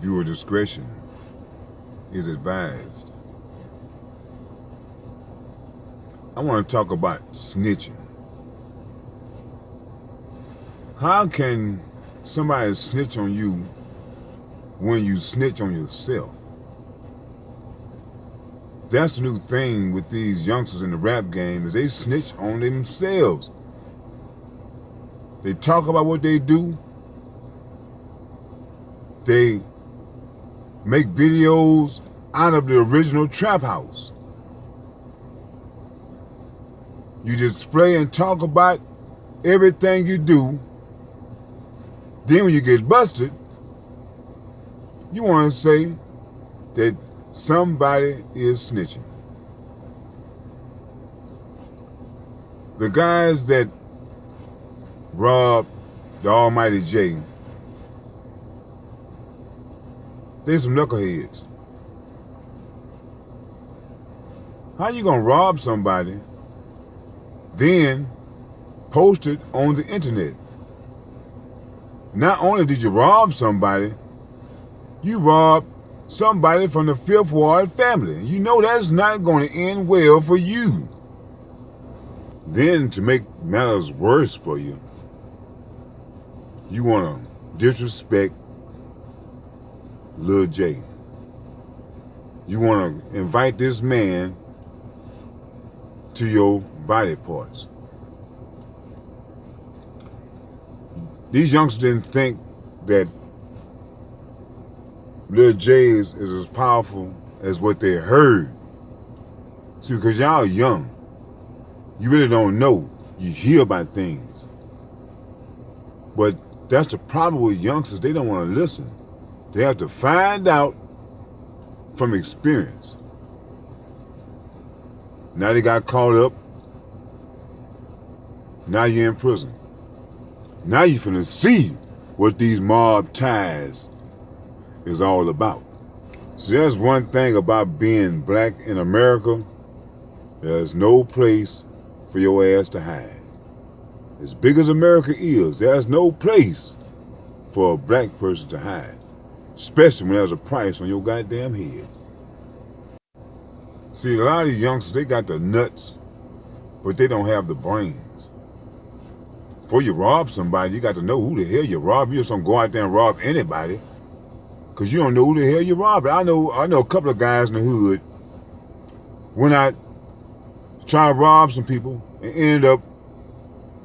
Viewer discretion is advised. I want to talk about snitching. How can somebody snitch on you when you snitch on yourself? That's the new thing with these youngsters in the rap game, is they snitch on themselves. They talk about what they do. They make videos out of the original trap house. You display and talk about everything you do. Then when you get busted, you want to say that somebody is snitching. The guys that robbed the Almighty J, they some knuckleheads. How you gonna rob somebody, then post it on the internet? Not only did you rob somebody, you robbed somebody from the Fifth Ward family. You know that's not going to end well for you. Then to make matters worse for you, you want to disrespect Lil J. You want to invite this man to your body parts. These youngsters didn't think that Lil J is as powerful as what they heard. See, because y'all young, you really don't know. You hear about things. But that's the problem with youngsters. They don't want to listen. They have to find out from experience. Now they got caught up. Now you're in prison. Now you finna see what these mob ties is all about. So there's one thing about being black in America. There's no place for your ass to hide. As big as America is, there's no place for a black person to hide. Especially when there's a price on your goddamn head. See, a lot of these youngsters, they got the nuts, but they don't have the brains. Before you rob somebody, you got to know who the hell you rob. You just don't go out there and rob anybody, because you don't know who the hell you rob. I know a couple of guys in the hood went out, tried to rob some people, and ended up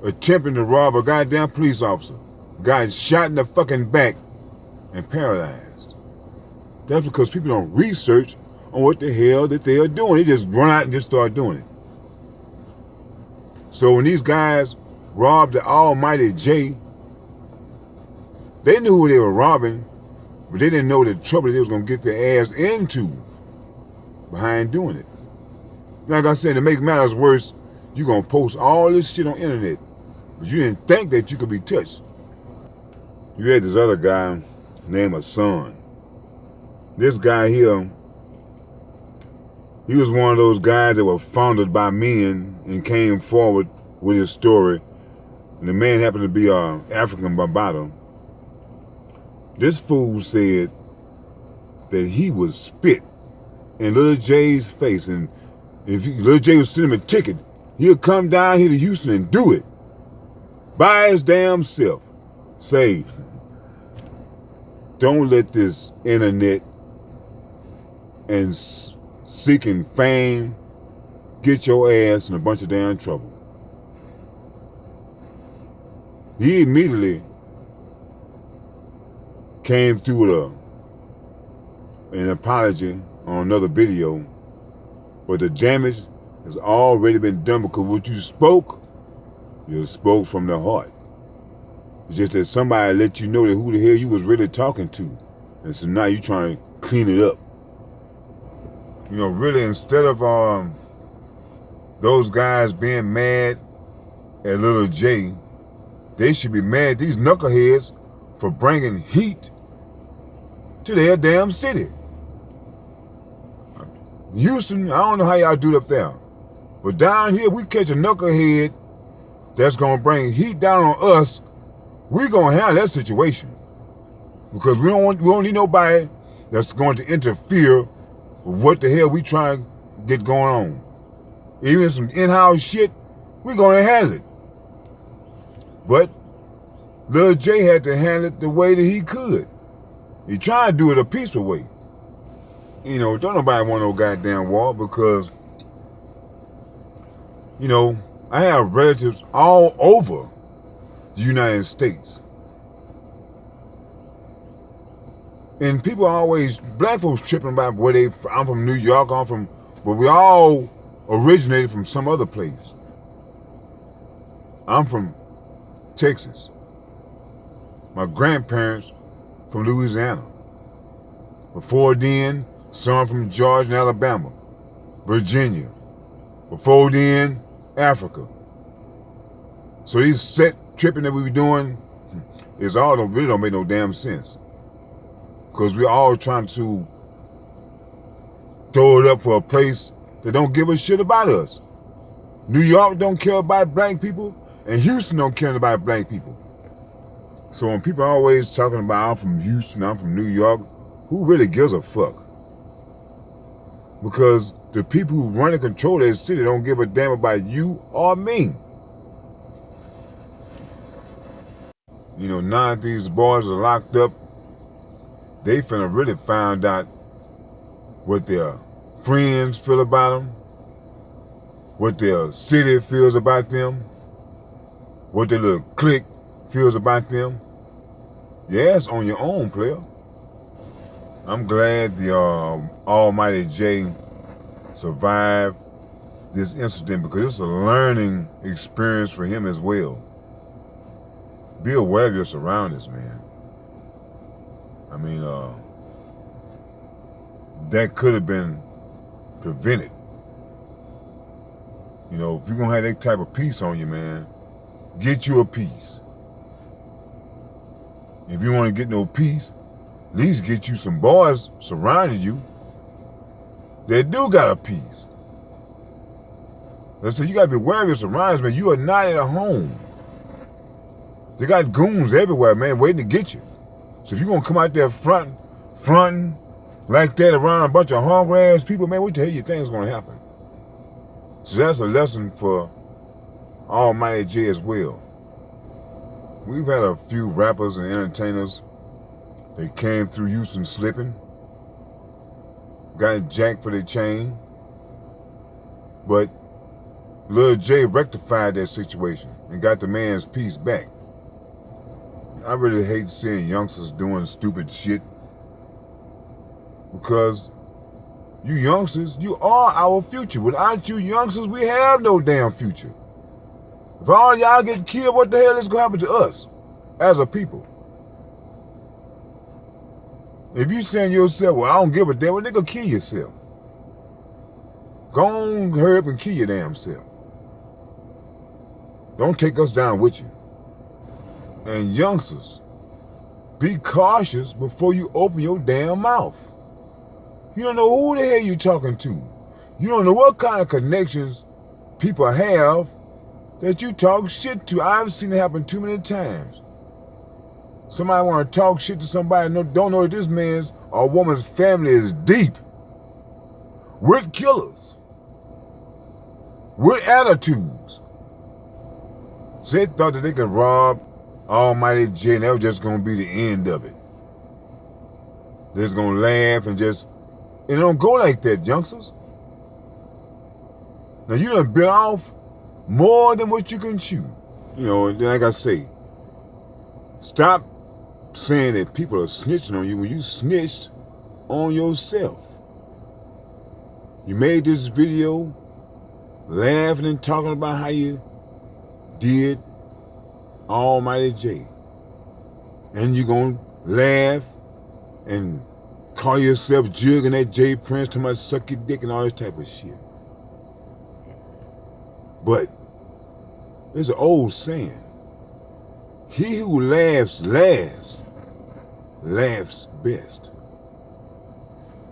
attempting to rob a goddamn police officer. Got shot in the fucking back and paralyzed. That's because people don't research on what the hell that they are doing. They just run out and just start doing it. So when these guys robbed the Almighty J, they knew who they were robbing, but they didn't know the trouble they was going to get their ass into behind doing it. Like I said, to make matters worse, you're going to post all this shit on the internet, but you didn't think that you could be touched. You had this other guy named Hassan. This guy here, he was one of those guys that were founded by men and came forward with his story. And the man happened to be African Bambaataa. This fool said that he would spit in Lil J's face, and if Lil J was sending him a ticket, he'll come down here to Houston and do it by his damn self. Say, don't let this internet and seeking fame get your ass in a bunch of damn trouble. He immediately came through with an apology on another video, but the damage has already been done, because what you spoke from the heart. It's just that somebody let you know that who the hell you was really talking to, and so now you trying to clean it up. You know, really, instead of those guys being mad at Lil J, they should be mad at these knuckleheads for bringing heat to their damn city. Houston, I don't know how y'all do it up there, but down here, we catch a knucklehead that's gonna bring heat down on us, we gonna handle that situation. Because we don't need nobody that's going to interfere with what the hell we trying to get going on. Even some in-house shit, we're going to handle it. But Lil J had to handle it the way that he could. He tried to do it a peaceful way. You know, don't nobody want no goddamn war because, you know, I have relatives all over the United States. And people are always, black folks tripping about where I'm from New York, but we all originated from some other place. I'm from Texas. My grandparents from Louisiana. Before then, some from Georgia and Alabama, Virginia. Before then, Africa. So these set tripping that we be doing really don't make no damn sense. Because we're all trying to throw it up for a place that don't give a shit about us. New York don't care about black people, and Houston don't care about black people. So when people are always talking about I'm from Houston, I'm from New York, who really gives a fuck? Because the people who run and control that city don't give a damn about you or me. You know, now that these boys are locked up, they finna really find out what their friends feel about them, what their city feels about them, what their little clique feels about them. Yeah, it's on your own, player. I'm glad the Almighty J survived this incident because it's a learning experience for him as well. Be aware of your surroundings, man. I mean, that could have been prevented. You know, if you're going to have that type of peace on you, man, get you a piece. If you want to get no peace, at least get you some boys surrounding you that do got a piece. Let's say you got to be aware of your surroundings, man. You are not at a home. They got goons everywhere, man, waiting to get you. So if you're going to come out there fronting like that around a bunch of hungry ass people, man, what the hell you think is going to happen? So that's a lesson for Almighty J as well. We've had a few rappers and entertainers that came through Houston slipping, got jacked for their chain, but Lil J rectified that situation and got the man's peace back. I really hate seeing youngsters doing stupid shit because you youngsters, you are our future. Without you youngsters, we have no damn future. If all y'all get killed, what the hell is going to happen to us as a people? If you saying to yourself, well, I don't give a damn, well, nigga, kill yourself. Go on, hurry up and kill your damn self. Don't take us down with you. And youngsters, be cautious before you open your damn mouth. You don't know who the hell you're talking to. You don't know what kind of connections people have that you talk shit to. I've seen it happen too many times. Somebody want to talk shit to somebody and don't know that this man's or woman's family is deep with killers, with attitudes. So they thought that they could rob Almighty J and that was just going to be the end of it. They're just going to laugh and just, it don't go like that, youngsters. Now you done bit off more than what you can chew. You know, and like I say, stop saying that people are snitching on you when you snitched on yourself. You made this video laughing and talking about how you did Almighty J. And you're going to laugh and call yourself jugging that J Prince to my suck your dick and all this type of shit. But there's an old saying, he who laughs last, laughs best.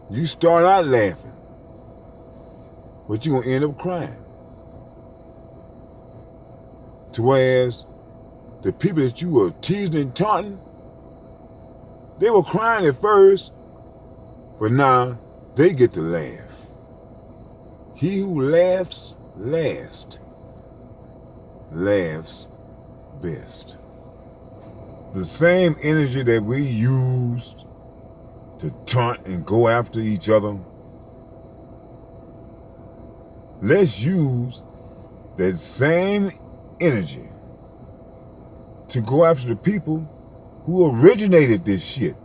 You start out laughing, but you're going to end up crying. To whereas the people that you were teasing and taunting, They were crying at first, but now they get to laugh. He who laughs last laughs best. The same energy that we used to taunt and go after each other, let's use that same energy to go after the people who originated this shit,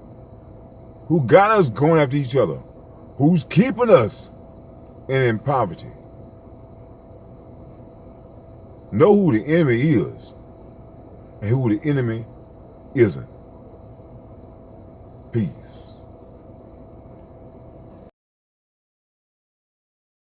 who got us going after each other, who's keeping us in poverty. Know who the enemy is and who the enemy isn't. Peace.